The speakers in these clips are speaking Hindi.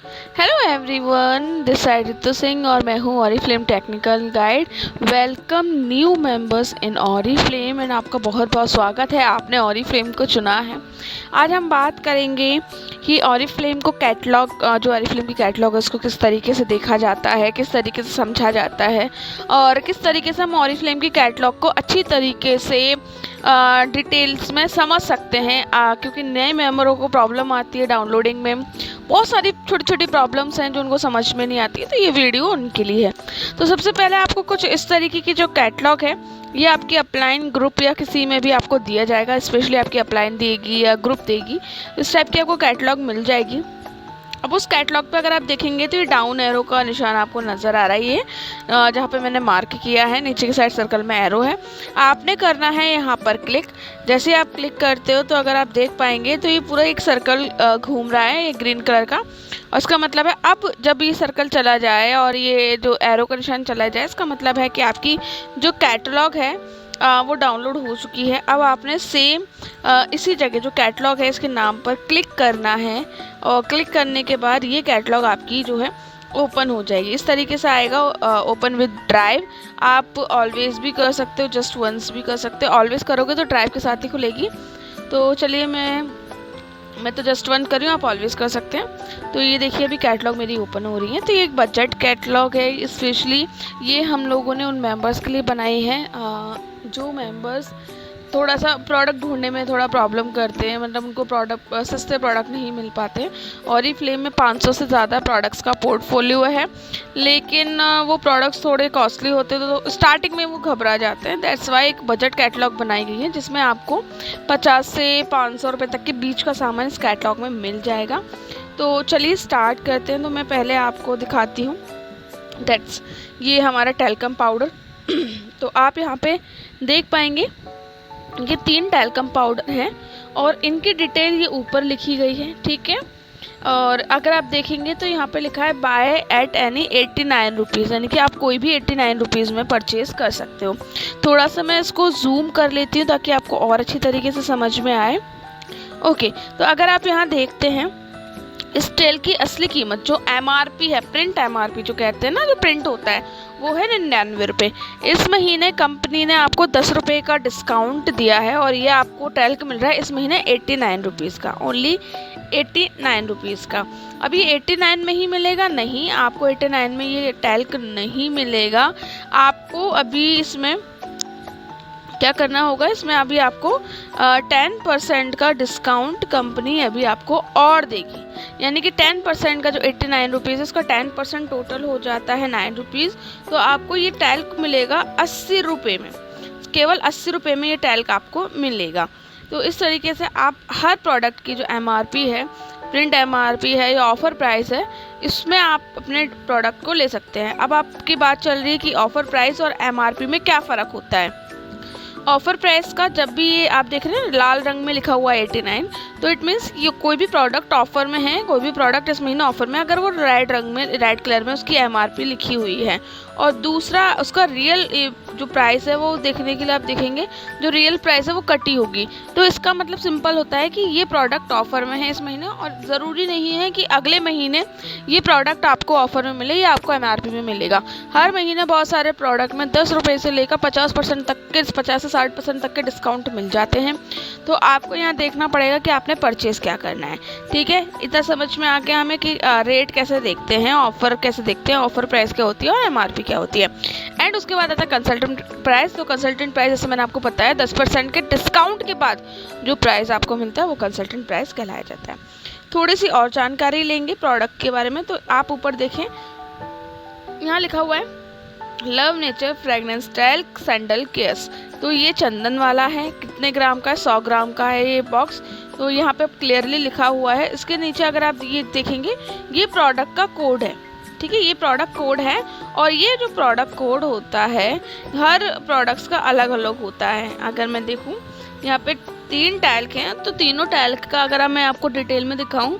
Hello everyone, this side Ritu Singh और मैं हूँ Oriflame technical guide. Welcome new members in Oriflame and आपका बहुत बहुत स्वागत है। आपने ऑरिफ्लेम को चुना है। आज हम बात करेंगे कि ऑरिफ्लेम को कैटलॉग, जो ऑरिफ्लेम की कैटलॉग है उसको किस तरीके से देखा जाता है, किस तरीके से समझा जाता है और किस तरीके से हम ऑरिफ्लेम की कैटलॉग को अच्छी तरीके से डिटेल्स में समझ सकते हैं। क्योंकि नए मेंबरों को प्रॉब्लम आती है डाउनलोडिंग में, बहुत सारी छोटी छोटी प्रॉब्लम्स हैं जो उनको समझ में नहीं आती है, तो ये वीडियो उनके लिए है। तो सबसे पहले आपको कुछ इस तरीके की जो कैटलॉग है ये आपकी अपलाइन ग्रुप या किसी में भी आपको दिया जाएगा, स्पेशली आपकी अपलाइन देगी या ग्रुप देगी, इस टाइप की आपको कैटलॉग मिल जाएगी। अब उस कैटलॉग पे अगर आप देखेंगे तो ये डाउन एरो का निशान आपको नज़र आ रहा है, ये जहाँ पे मैंने मार्क किया है, नीचे की साइड सर्कल में एरो है। आपने करना है यहाँ पर क्लिक। जैसे आप क्लिक करते हो तो अगर आप देख पाएंगे तो ये पूरा एक सर्कल घूम रहा है, ये ग्रीन कलर का। और इसका मतलब है अब जब ये सर्कल चला जाए और ये जो एरो का निशान चला जाए, इसका मतलब है कि आपकी जो कैटलॉग है वो डाउनलोड हो चुकी है। अब आपने सेम इसी जगह जो कैटलॉग है इसके नाम पर क्लिक करना है और क्लिक करने के बाद ये कैटलॉग आपकी जो है ओपन हो जाएगी। इस तरीके से आएगा, ओपन विद ड्राइव। आप ऑलवेज भी कर सकते हो, जस्ट वंस भी कर सकते हो। ऑलवेज करोगे तो ड्राइव के साथ ही खुलेगी। तो चलिए मैं तो जस्ट वन कर रही हूँ, आप ऑलवेज कर सकते हैं। तो ये देखिए अभी कैटलॉग मेरी ओपन हो रही है। तो ये एक बजट कैटलॉग है, स्पेशली ये हम लोगों ने उन मेंबर्स के लिए बनाई है जो मेंबर्स थोड़ा सा प्रोडक्ट ढूंढने में थोड़ा प्रॉब्लम करते हैं, मतलब उनको प्रोडक्ट सस्ते प्रोडक्ट नहीं मिल पाते। ऑरिफ्लेम में 500 से ज़्यादा प्रोडक्ट्स का पोर्टफोलियो है, लेकिन वो प्रोडक्ट्स थोड़े कॉस्टली होते हैं तो स्टार्टिंग में वो घबरा जाते हैं। दैट्स वाई एक बजट कैटलॉग बनाई गई है जिसमें आपको 50 से 500 रुपये तक के बीच का सामान इस कैटलॉग में मिल जाएगा। तो चलिए स्टार्ट करते हैं। तो मैं पहले आपको दिखाती हूँ, दैट्स ये हमारा टैल्कम पाउडर। तो आप यहाँ पे देख पाएंगे ये 3 टैल्कम पाउडर हैं और इनकी डिटेल ये ऊपर लिखी गई है, ठीक है। और अगर आप देखेंगे तो यहाँ पे लिखा है बाय एट एनी 89 रुपीज़, यानी कि आप कोई भी 89 रुपीज़ में परचेज़ कर सकते हो। थोड़ा सा मैं इसको जूम कर लेती हूँ ताकि आपको और अच्छी तरीके से समझ में आए। ओके, तो अगर आप यहाँ देखते हैं इस तेल की असली कीमत जो MRP है, प्रिंट MRP जो कहते हैं ना, जो प्रिंट होता है, वो है 99 रुपये। इस महीने कंपनी ने आपको 10 रुपये का डिस्काउंट दिया है और ये आपको टैल्क मिल रहा है इस महीने 89 रुपीज़ का, ओनली 89 रुपीज़ का। अब ये 89 में ही मिलेगा? नहीं, आपको 89 में ये टैल्क नहीं मिलेगा। आपको अभी इसमें क्या करना होगा, इसमें अभी आपको 10% का डिस्काउंट कंपनी अभी आपको और देगी, यानी कि 10% का जो 89 रुपीज़ है उसका 10% टोटल हो जाता है 9 रुपीज़। तो आपको ये टैल्क मिलेगा 80 रुपये में, केवल 80 रुपये में ये टैल्क आपको मिलेगा। तो इस तरीके से आप हर प्रोडक्ट की जो MRP है, प्रिंट MRP है या ऑफ़र प्राइस है, इसमें आप अपने प्रोडक्ट को ले सकते हैं। अब आपकी बात चल रही है कि ऑफ़र प्राइस और MRP में क्या फ़र्क होता है। ऑफ़र प्राइस का जब भी ये आप देख रहे हैं लाल रंग में लिखा हुआ है 89, तो इट मीन्स ये कोई भी प्रोडक्ट ऑफ़र में है, कोई भी प्रोडक्ट इस महीने ऑफ़र में, अगर वो रेड रंग में, रेड कलर में उसकी MRP लिखी हुई है और दूसरा उसका रियल जो प्राइस है वो देखने के लिए आप देखेंगे जो रियल प्राइस है वो कटी होगी। तो इसका मतलब सिंपल होता है कि ये प्रोडक्ट ऑफ़र में है इस महीने, और ज़रूरी नहीं है कि अगले महीने ये प्रोडक्ट आपको ऑफ़र में मिले या आपको MRP में मिलेगा। हर महीने बहुत सारे प्रोडक्ट में 10 रुपये से लेकर 50% तक के, 50 से 60% तक के डिस्काउंट मिल जाते हैं। तो आपको यहाँ देखना पड़ेगा कि आपने परचेज़ क्या करना है, ठीक है। इतना समझ में आ गया हमें कि रेट कैसे देखते हैं, ऑफ़र कैसे देखते हैं, ऑफ़र प्राइस क्या होती है और MRP क्या होती है। एंड उसके बाद आता है कंसल्टेंट प्राइस। तो कंसल्टेंट प्राइस जैसे मैंने आपको बताया 10% के डिस्काउंट के बाद जो प्राइस आपको मिलता है वो कंसल्टेंट प्राइस कहलाया जाता है। थोड़ी सी और जानकारी लेंगे प्रोडक्ट के बारे में। तो आप ऊपर देखें, यहाँ लिखा हुआ है love nature fragrance talc sandal cares. तो ये चंदन वाला है, कितने ग्राम का है, 100 ग्राम का है ये बॉक्स। तो यहाँ पे क्लियरली लिखा हुआ है। इसके नीचे अगर आप ये देखेंगे ये प्रोडक्ट का कोड है, ठीक है, ये प्रोडक्ट कोड है। और ये जो प्रोडक्ट कोड होता है हर प्रोडक्ट्स का अलग अलग होता है। अगर मैं देखूँ यहाँ पे 3 टैल्क हैं, तो तीनों टैल्क का अगर मैं आपको डिटेल में दिखाऊँ,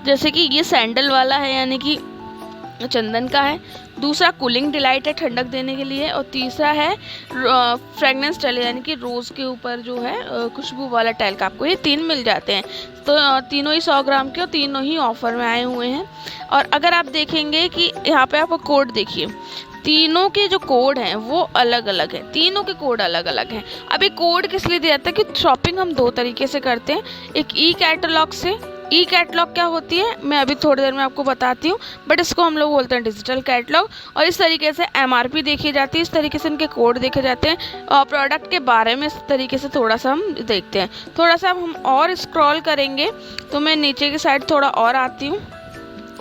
जैसे कि ये सैंडल वाला है यानी कि चंदन का है, दूसरा कूलिंग डिलाइट है ठंडक देने के लिए, और तीसरा है फ्रेगनेंस टैल यानी कि रोज़ के ऊपर जो है खुशबू वाला टैल्क। आपको ये 3 मिल जाते हैं। तो तीनों ही 100 ग्राम के और तीनों ही ऑफ़र में आए हुए हैं। और अगर आप देखेंगे कि यहाँ पे आपको कोड देखिए, तीनों के जो कोड हैं वो अलग अलग हैं, तीनों के कोड अलग अलग हैं। अब ये कोड किस लिए दिया जाता है कि शॉपिंग हम दो तरीके से करते हैं, एक ई कैटलॉग से। ई कैटलॉग क्या होती है मैं अभी थोड़ी देर में आपको बताती हूँ, बट इसको हम लोग बोलते हैं डिजिटल कैटलॉग। और इस तरीके से एमआरपी देखी जाती है, इस तरीके से इनके कोड देखे जाते हैं, और प्रोडक्ट के बारे में इस तरीके से थोड़ा सा हम देखते हैं। थोड़ा सा हम और स्क्रॉल करेंगे तो मैं नीचे की साइड थोड़ा और आती हूँ,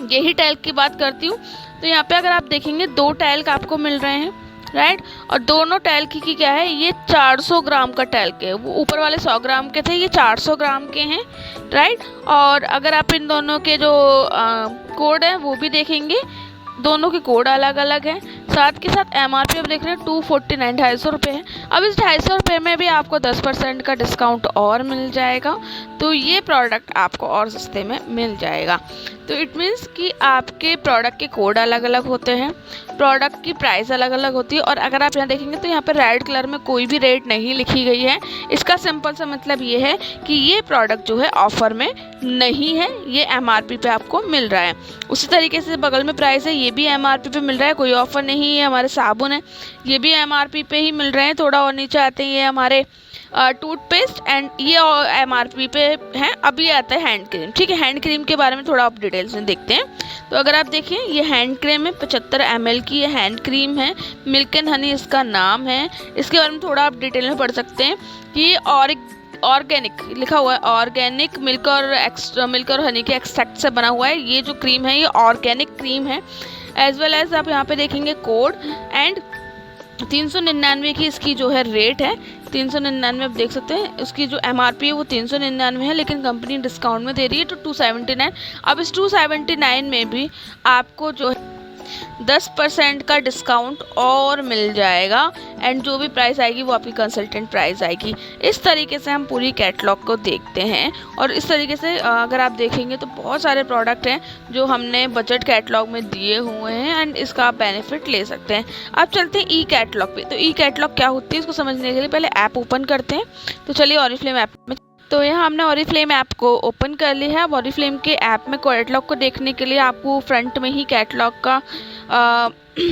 यही टैग की बात करती हूँ। तो यहाँ पे अगर आप देखेंगे 2 टैग आपको मिल रहे हैं, राइट। और दोनों टैग की क्या है, ये 400 ग्राम का टैग है, वो ऊपर वाले 100 ग्राम के थे, ये 400 ग्राम के हैं, राइट। और अगर आप इन दोनों के जो कोड हैं वो भी देखेंगे, दोनों के कोड अलग अलग हैं। साथ के साथ एमआरपी आप देख रहे हैं 249, 250 रुपये है। अब इस 250 रुपये में भी आपको 10% का डिस्काउंट और मिल जाएगा, तो ये प्रोडक्ट आपको और सस्ते में मिल जाएगा। तो इट मीन्स कि आपके प्रोडक्ट के कोड अलग अलग होते हैं, प्रोडक्ट की प्राइस अलग अलग होती है। और अगर आप यहाँ देखेंगे तो यहाँ पर रेड कलर में कोई भी रेट नहीं लिखी गई है। इसका सिंपल सा मतलब ये है कि ये प्रोडक्ट जो है ऑफ़र में नहीं है, ये एमआरपी पे आपको मिल रहा है। उसी तरीके से बगल में प्राइस है, ये भी एमआरपी पे मिल रहा है, कोई ऑफ़र नहीं है। हमारे साबुन है, ये भी एमआरपी पे ही मिल रहे हैं। थोड़ा और नीचे आते हैं ये हमारे टूथपेस्ट, एंड ये एमआरपी पे हैं। अभी आता है हैंड क्रीम, ठीक है। हैंड क्रीम के बारे में थोड़ा आप डिटेल्स में देखते हैं। तो अगर आप देखें ये हैंड क्रीम है, 75 ml की ये हैंड क्रीम है, मिल्क एंड हनी इसका नाम है। इसके बारे में थोड़ा आप डिटेल में पढ़ सकते हैं कि ऑर्गेनिक लिखा हुआ है, ऑर्गेनिक मिल्क और हनी के एक्सट्रैक्ट से बना हुआ है। ये जो क्रीम है ये ऑर्गेनिक क्रीम है। एज वेल एज आप यहाँ पे देखेंगे कोड, एंड 399 की इसकी जो है रेट है, 399 आप देख सकते हैं। उसकी जो एमआरपी है वो 399 है, लेकिन कंपनी डिस्काउंट में दे रही है तो 279। अब इस 279 में भी आपको जो है 10% का डिस्काउंट और मिल जाएगा, एंड जो भी प्राइस आएगी वो आपकी कंसल्टेंट प्राइस आएगी। इस तरीके से हम पूरी कैटलॉग को देखते हैं। और इस तरीके से अगर आप देखेंगे तो बहुत सारे प्रोडक्ट हैं जो हमने बजट कैटलॉग में दिए हुए हैं, एंड इसका आप बेनिफिट ले सकते हैं। अब चलते हैं ई कैटलॉग पे। तो ई कैटलॉग क्या होती है इसको समझने के लिए पहले ऐप ओपन करते हैं। तो चलिए ऑरिफ्लेम ऐप में, तो यहाँ हमने ऑरिफ्लेम ऐप को ओपन कर लिया है। अब ऑरिफ्लेम के ऐप में कैटलॉग को देखने के लिए आपको फ्रंट में ही कैटलॉग का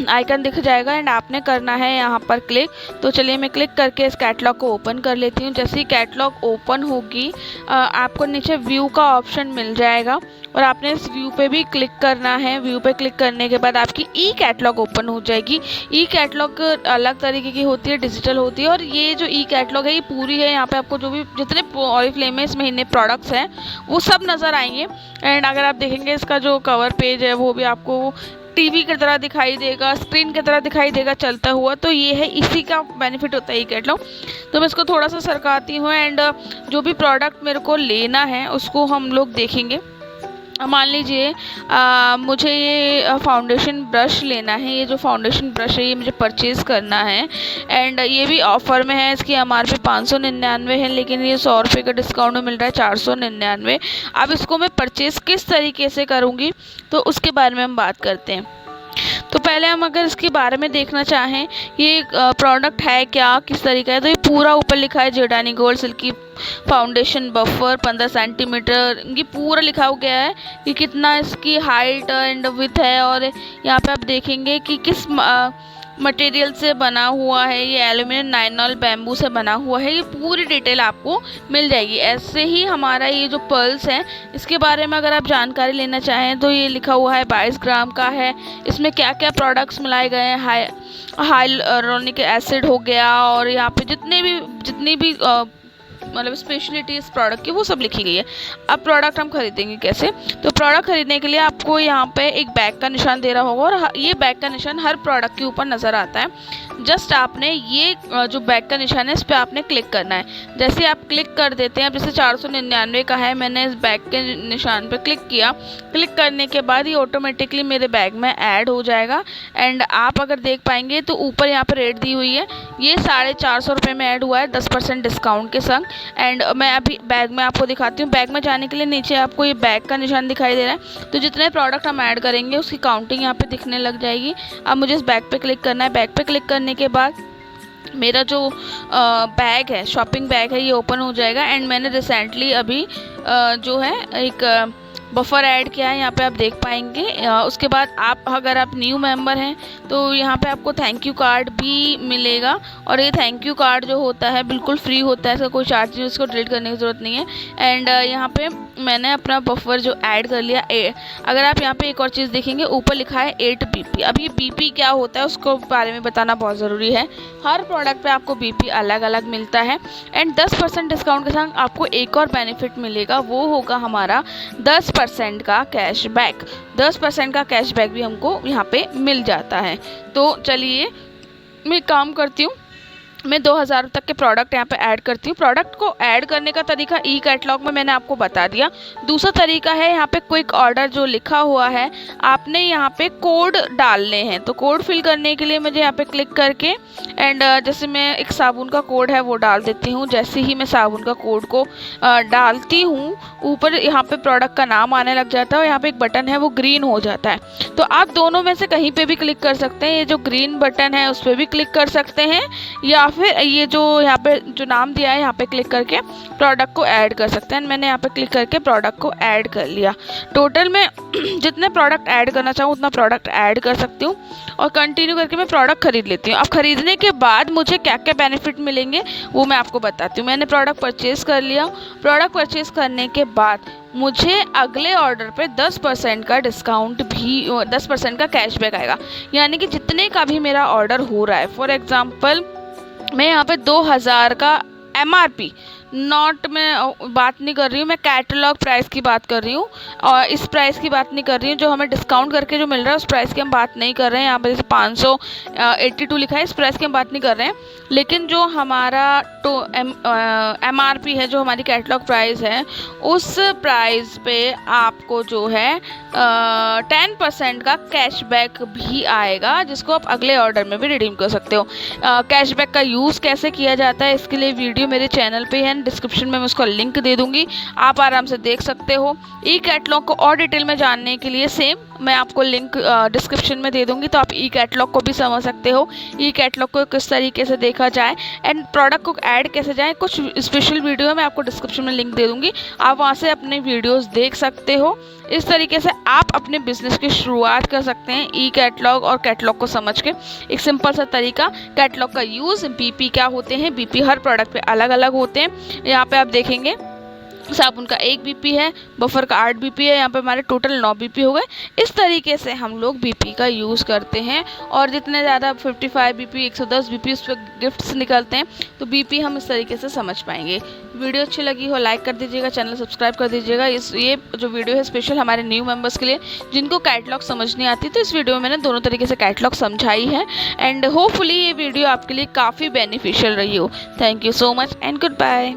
आइकन दिख जाएगा, एंड आपने करना है यहाँ पर क्लिक। तो चलिए मैं क्लिक करके इस कैटलॉग को ओपन कर लेती हूँ। जैसे ही कैटलॉग ओपन होगी आपको नीचे व्यू का ऑप्शन मिल जाएगा, और आपने इस व्यू पे भी क्लिक करना है। व्यू पे क्लिक करने के बाद आपकी ई कैटलॉग ओपन हो जाएगी। ई कैटलॉग अलग तरीके की होती है, डिजिटल होती है, और ये जो ई कैटलॉग है ये पूरी है। यहाँ पे आपको जो भी जितने ऑरिफ्लेम में इस महीने प्रोडक्ट्स हैं वो सब नज़र आएंगे। एंड अगर आप देखेंगे इसका जो कवर पेज है वो भी आपको टीवी की तरह दिखाई देगा, स्क्रीन की तरह दिखाई देगा चलता हुआ। तो ये है, इसी का बेनिफिट होता है ई कैटलॉग। तो मैं इसको थोड़ा सा सरकाती हूँ, एंड जो भी प्रोडक्ट मेरे को लेना है उसको हम लोग देखेंगे। मान लीजिए मुझे ये फाउंडेशन ब्रश लेना है। ये जो फाउंडेशन ब्रश है ये मुझे परचेज़ करना है, एंड ये भी ऑफ़र में है। इसकी एमआरपी 599 है, लेकिन ये 100 रुपये का डिस्काउंट में मिल रहा है 499। अब इसको मैं परचेज़ किस तरीके से करूँगी तो उसके बारे में हम बात करते हैं। तो पहले हम अगर इसके बारे में देखना चाहें ये प्रोडक्ट है क्या, किस तरीका है, तो ये पूरा ऊपर लिखा है जियोडानी गोल्ड सिल्की फाउंडेशन बफर 15 सेंटीमीटर। ये पूरा लिखा हो गया है कि कितना इसकी हाइट एंड विड्थ है, और यहाँ पे आप देखेंगे कि किस मटेरियल से बना हुआ है। ये एल्यूमिनियम, नाइलॉन, बैम्बू से बना हुआ है। ये पूरी डिटेल आपको मिल जाएगी। ऐसे ही हमारा ये जो पर्ल्स है इसके बारे में अगर आप जानकारी लेना चाहें तो ये लिखा हुआ है 22 ग्राम का है। इसमें क्या क्या प्रोडक्ट्स मिलाए गए हैं, हाइलुरोनिक एसिड हो गया, और यहाँ पे जितनी भी मतलब स्पेशलिटी इस प्रोडक्ट की वो सब लिखी गई है। अब प्रोडक्ट हम खरीदेंगे कैसे, तो प्रोडक्ट खरीदने के लिए आपको यहाँ पे एक बैग का निशान दे रहा होगा, और ये बैग का निशान हर प्रोडक्ट के ऊपर नज़र आता है। जस्ट आपने ये जो बैग का निशान है इस पर आपने क्लिक करना है। जैसे आप क्लिक कर देते हैं, अब जैसे 499 का है, मैंने इस बैग के निशान पर क्लिक किया। क्लिक करने के बाद ये ऑटोमेटिकली मेरे बैग में ऐड हो जाएगा। एंड आप अगर देख पाएंगे तो ऊपर यहाँ पर रेट दी हुई है, ये 450 रुपये में ऐड हुआ है 10% डिस्काउंट के संग। एंड मैं अभी बैग में आपको दिखाती हूँ। बैग में जाने के लिए नीचे आपको ये बैग का निशान दिखाई दे रहा है, तो जितने प्रोडक्ट हम ऐड करेंगे उसकी काउंटिंग यहाँ पे दिखने लग जाएगी। अब मुझे इस बैग पे क्लिक करना है। बैग पे क्लिक करने के बाद मेरा जो बैग है, शॉपिंग बैग है, ये ओपन हो जाएगा। एंड मैंने रिसेंटली अभी जो है एक बफर ऐड किया है, यहाँ पे आप देख पाएंगे। उसके बाद आप अगर आप न्यू मेंबर हैं तो यहाँ पे आपको थैंक यू कार्ड भी मिलेगा, और ये थैंक यू कार्ड जो होता है बिल्कुल फ्री होता है, इसका कोई चार्ज नहीं, उसको डिलीट करने की ज़रूरत नहीं है। एंड यहाँ पे मैंने अपना बफर जो ऐड कर लिया। अगर आप यहाँ पे एक और चीज़ देखेंगे, ऊपर लिखा है 8 BP। अब ये BP क्या होता है उसको बारे में बताना बहुत ज़रूरी है। हर प्रोडक्ट पे आपको BP अलग अलग मिलता है। एंड 10% डिस्काउंट के साथ आपको एक और बेनिफिट मिलेगा, वो होगा हमारा 10% का कैशबैक। 10% का कैशबैक भी हमको यहाँ पे मिल जाता है। तो चलिए मैं काम करती हूँ, मैं 2000 तक के प्रोडक्ट यहाँ पे ऐड करती हूँ। प्रोडक्ट को ऐड करने का तरीका ई कैटलॉग में मैंने आपको बता दिया। दूसरा तरीका है, यहाँ पे क्विक ऑर्डर जो लिखा हुआ है, आपने यहाँ पे कोड डालने हैं। तो कोड फिल करने के लिए मुझे यहाँ पे क्लिक करके एंड जैसे मैं एक साबुन का कोड है वो डाल देती हूँ। जैसे ही मैं साबुन का कोड को डालती हूँ, ऊपर यहाँ पे प्रोडक्ट का नाम आने लग जाता है और यहाँ पे एक बटन है वो ग्रीन हो जाता है। तो आप दोनों में से कहीं पे भी क्लिक कर सकते हैं। ये जो ग्रीन बटन है उस पर भी क्लिक कर सकते हैं, या फिर ये जो यहाँ पे जो नाम दिया है यहाँ पे क्लिक करके प्रोडक्ट को ऐड कर सकते हैं। मैंने यहाँ पे क्लिक करके प्रोडक्ट को ऐड कर लिया। टोटल में जितने प्रोडक्ट ऐड करना चाहूँ उतना प्रोडक्ट ऐड कर सकती हूँ, और कंटिन्यू करके मैं प्रोडक्ट खरीद लेती हूँ। अब खरीदने के बाद मुझे क्या क्या बेनिफिट मिलेंगे वो मैं आपको बताती हूँ। मैंने प्रोडक्ट परचेज़ कर लिया। प्रोडक्ट परचेज़ करने के बाद मुझे अगले ऑर्डर पे 10% का डिस्काउंट भी 10% का कैशबैक आएगा। यानी कि जितने का भी मेरा ऑर्डर हो रहा है, फॉर एग्ज़ाम्पल मैं यहाँ पे 2000 का MRP, नॉट मैं बात नहीं कर रही हूँ, मैं कैटलॉग प्राइस की बात कर रही हूँ, और इस प्राइस की बात नहीं कर रही हूँ जो हमें डिस्काउंट करके जो मिल रहा है उस प्राइस की हम बात नहीं कर रहे हैं। यहाँ पर जैसे 582 लिखा है, इस प्राइस की हम बात नहीं कर रहे हैं। लेकिन जो हमारा MRP है, जो हमारी कैटलॉग प्राइस है, उस प्राइस पे आपको जो है 10% का कैशबैक भी आएगा, जिसको आप अगले ऑर्डर में भी रिडीम कर सकते हो। कैशबैक का यूज़ कैसे किया जाता है इसके लिए वीडियो मेरे चैनल पे है, डिस्क्रिप्शन में मैं उसका लिंक दे दूंगी, आप आराम से देख सकते हो। ई कैटलॉग को और डिटेल में जानने के लिए सेम मैं आपको लिंक डिस्क्रिप्शन में दे दूंगी, तो आप ई कैटलॉग को भी समझ सकते हो, ई कैटलॉग को किस तरीके से देखा जाए एंड प्रोडक्ट को ऐड कैसे जाए। कुछ स्पेशल वीडियो मैं आपको डिस्क्रिप्शन में लिंक दे दूंगी, आप वहाँ से अपने वीडियोस देख सकते हो। इस तरीके से आप अपने बिजनेस की शुरुआत कर सकते हैं ई कैटलॉग और कैटलॉग को समझ के। एक सिंपल सा तरीका, कैटलॉग का यूज़, BP क्या होते हैं, BP हर प्रोडक्ट पे अलग अलग होते हैं। यहाँ पे आप देखेंगे साबुन का 1 BP है, बफर का 8 BP है, यहाँ पे हमारे टोटल 9 BP हो गए। इस तरीके से हम लोग BP का यूज़ करते हैं, और जितने ज़्यादा 55 BP 110 BP उस पर गिफ्ट्स निकलते हैं, तो BP हम इस तरीके से समझ पाएंगे। वीडियो अच्छी लगी हो लाइक कर दीजिएगा, चैनल सब्सक्राइब कर दीजिएगा। ये जो वीडियो है स्पेशल हमारे न्यू मेंबर्स के लिए जिनको कैटलॉग समझ नहीं आती, तो इस वीडियो में मैंने दोनों तरीके से कैटलॉग समझाई है, एंड होपफुली ये वीडियो आपके लिए काफ़ी बेनिफिशियल रही हो। Thank you so much and good bye.